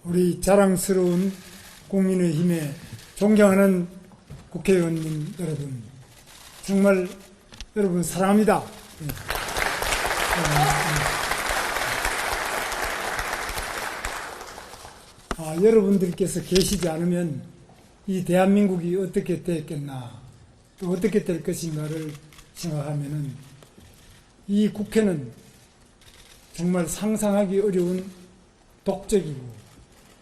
우리 자랑스러운 국민의힘에 존경하는 국회의원님 여러분, 정말 여러분 사랑합니다. 여러분들께서 계시지 않으면 이 대한민국이 어떻게 됐겠나, 또 어떻게 될 것인가를 생각하면은 이 국회는 정말 상상하기 어려운 독적이고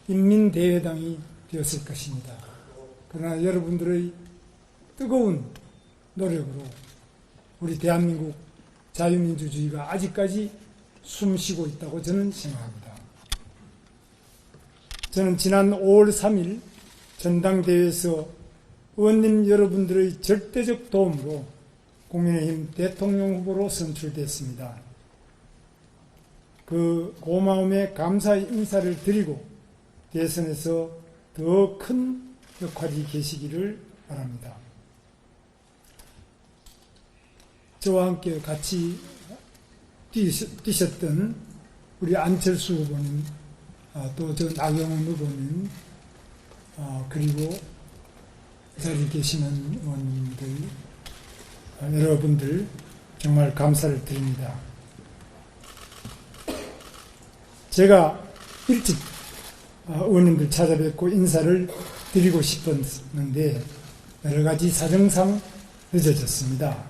인민대회당이 되었을 것입니다. 그러나 여러분들의 뜨거운 노력으로 우리 대한민국 자유민주주의가 아직까지 숨쉬고 있다고 저는 생각합니다. 저는 지난 5월 3일 전당대회에서 의원님 여러분들의 절대적 도움으로 국민의힘 대통령 후보로 선출됐습니다. 그 고마움에 감사의 인사를 드리고 대선에서 더 큰 역할이 계시기를 바랍니다. 저와 함께 같이 뛰셨던 우리 안철수 후보님, 또 저 나경원 후보님, 그리고 이 자리에 계시는 의원님들, 여러분들 정말 감사를 드립니다. 제가 일찍 의원님들 찾아뵙고 인사를 드리고 싶었는데 여러 가지 사정상 늦어졌습니다.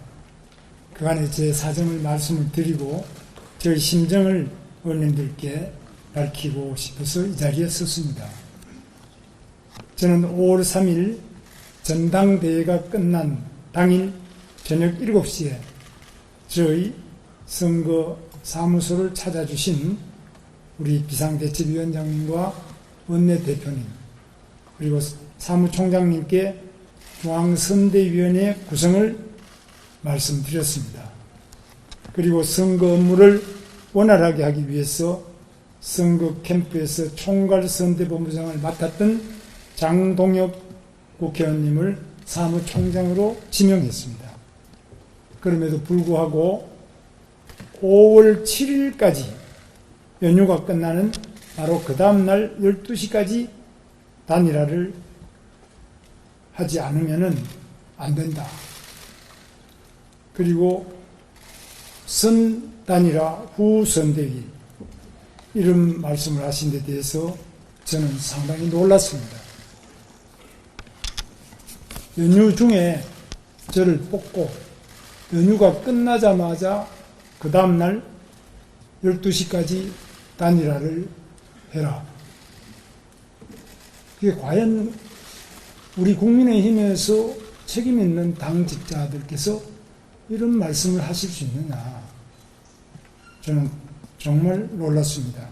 그간에 제 사정을 말씀을 드리고 저의 심정을 의원님들께 밝히고 싶어서 이 자리에 섰습니다. 저는 5월 3일 전당대회가 끝난 당일 저녁 7시에 저희 선거 사무소를 찾아주신 우리 비상대책위원장님과 원내대표님, 그리고 사무총장님께 중앙선대위원회 구성을 말씀드렸습니다. 그리고 선거 업무를 원활하게 하기 위해서 선거 캠프에서 총괄선대본부장을 맡았던 장동혁 국회의원님을 사무총장으로 지명했습니다. 그럼에도 불구하고 5월 7일까지 연휴가 끝나는 바로 그 다음날 12시까지 단일화를 하지 않으면 안 된다. 그리고 선단일화 후 선대위, 이런 말씀을 하신 데 대해서 저는 상당히 놀랐습니다. 연휴 중에 저를 뽑고 연휴가 끝나자마자 그 다음날 12시까지 단일화를 해라. 그게 과연 우리 국민의힘에서 책임 있는 당직자들께서 이런 말씀을 하실 수 있느냐. 저는 정말 놀랐습니다.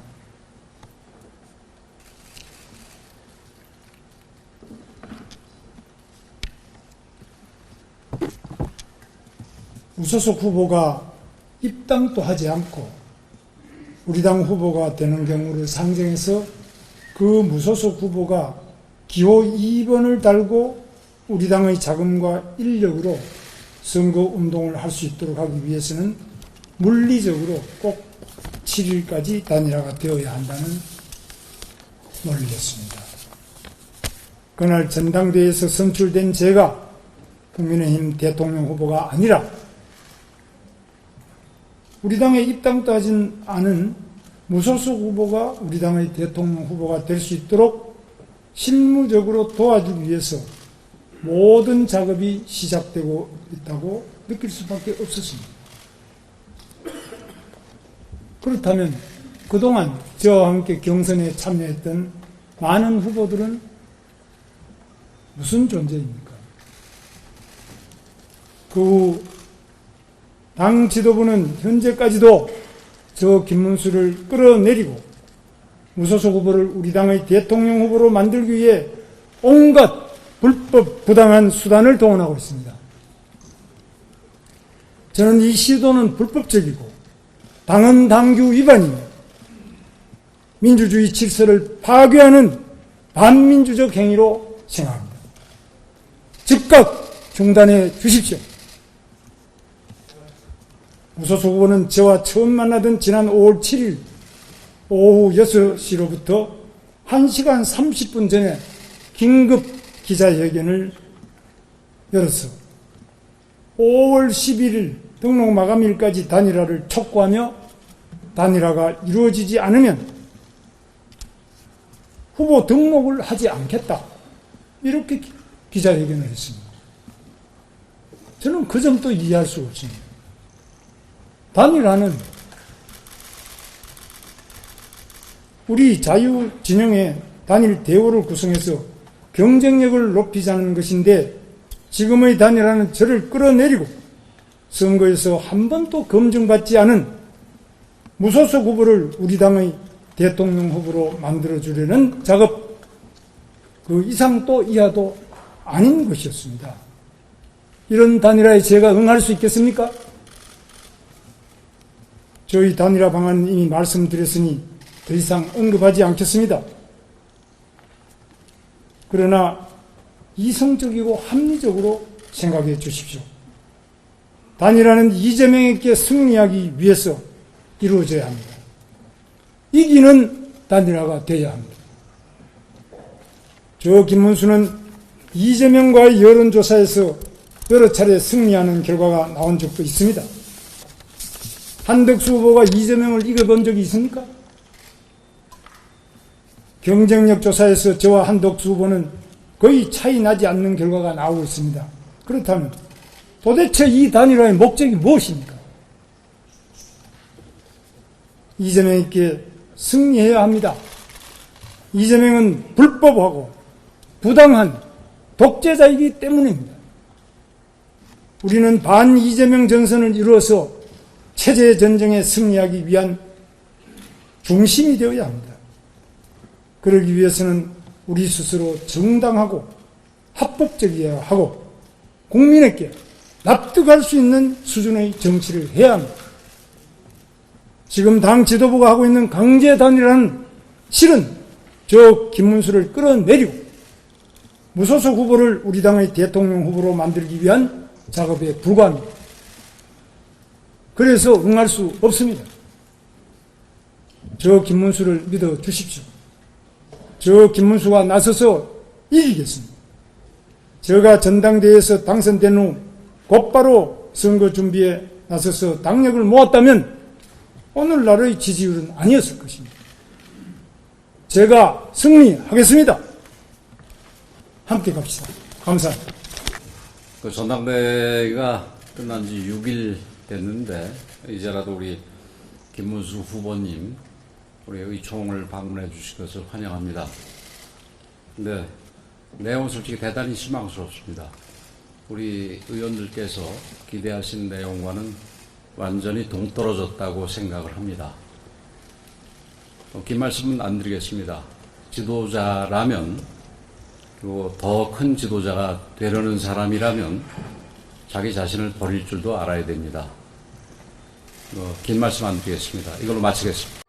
무소속 후보가 입당도 하지 않고 우리 당 후보가 되는 경우를 상정해서 그 무소속 후보가 기호 2번을 달고 우리 당의 자금과 인력으로 선거운동을 할 수 있도록 하기 위해서는 물리적으로 꼭 7일까지 단일화가 되어야 한다는 논리였습니다. 그날 전당대회에서 선출된 제가 국민의힘 대통령 후보가 아니라 우리 당에 입당도 하지 않은 무소속 후보가 우리 당의 대통령 후보가 될 수 있도록 실무적으로 도와주기 위해서 모든 작업이 시작되고 있다고 느낄 수밖에 없었습니다. 그렇다면 그동안 저와 함께 경선에 참여했던 많은 후보들은 무슨 존재입니까? 그 당 지도부는 현재까지도 저 김문수를 끌어내리고 무소속 후보를 우리 당의 대통령 후보로 만들기 위해 온갖 불법 부당한 수단을 동원하고 있습니다. 저는 이 시도는 불법적이고 당헌 당규 위반이며 민주주의 질서를 파괴하는 반민주적 행위로 생각합니다. 즉각 중단해 주십시오. 무소속 후보는 저와 처음 만나던 지난 5월 7일 오후 6시로부터 1시간 30분 전에 긴급 기자회견을 열어서 5월 11일 등록 마감일까지 단일화를 촉구하며 단일화가 이루어지지 않으면 후보 등록을 하지 않겠다. 이렇게 기자회견을 했습니다. 저는 그 점도 이해할 수 없습니다. 단일화는 우리 자유진영의 단일 대우를 구성해서 경쟁력을 높이자는 것인데 지금의 단일화는 저를 끌어내리고 선거에서 한 번도 검증받지 않은 무소속 후보를 우리 당의 대통령 후보로 만들어주려는 작업, 그 이상도 이하도 아닌 것이었습니다. 이런 단일화에 제가 응할 수 있겠습니까? 저희 단일화 방안은 이미 말씀드렸으니 더 이상 언급하지 않겠습니다. 그러나 이성적이고 합리적으로 생각해 주십시오. 단일화는 이재명에게 승리하기 위해서 이루어져야 합니다. 이기는 단일화가 되어야 합니다. 저 김문수는 이재명과의 여론조사에서 여러 차례 승리하는 결과가 나온 적도 있습니다. 한덕수 후보가 이재명을 이겨본 적이 있습니까? 경쟁력 조사에서 저와 한덕수 후보는 거의 차이 나지 않는 결과가 나오고 있습니다. 그렇다면 도대체 이 단일화의 목적이 무엇입니까? 이재명에게 승리해야 합니다. 이재명은 불법하고 부당한 독재자이기 때문입니다. 우리는 반 이재명 전선을 이루어서 체제 전쟁에 승리하기 위한 중심이 되어야 합니다. 그러기 위해서는 우리 스스로 정당하고 합법적이어야 하고 국민에게 납득할 수 있는 수준의 정치를 해야 합니다. 지금 당 지도부가 하고 있는 강제 단일화는 실은 저 김문수를 끌어내리고 무소속 후보를 우리 당의 대통령 후보로 만들기 위한 작업에 불과합니다. 그래서 응할 수 없습니다. 저 김문수를 믿어 주십시오. 저 김문수가 나서서 이기겠습니다. 제가 전당대회에서 당선된 후 곧바로 선거 준비에 나서서 당력을 모았다면 오늘날의 지지율은 아니었을 것입니다. 제가 승리하겠습니다. 함께 갑시다. 감사합니다. 그 전당대회가 끝난 지 6일 됐는데 이제라도 우리 김문수 후보님 우리 의총을 방문해 주실 것을 환영합니다. 근데 내용은 솔직히 대단히 실망스럽습니다. 우리 의원들께서 기대하신 내용과는 완전히 동떨어졌다고 생각을 합니다. 긴 말씀은 안 드리겠습니다. 지도자라면 그리고 더 큰 지도자가 되려는 사람이라면 자기 자신을 버릴 줄도 알아야 됩니다. 긴 말씀 안 드리겠습니다. 이걸로 마치겠습니다.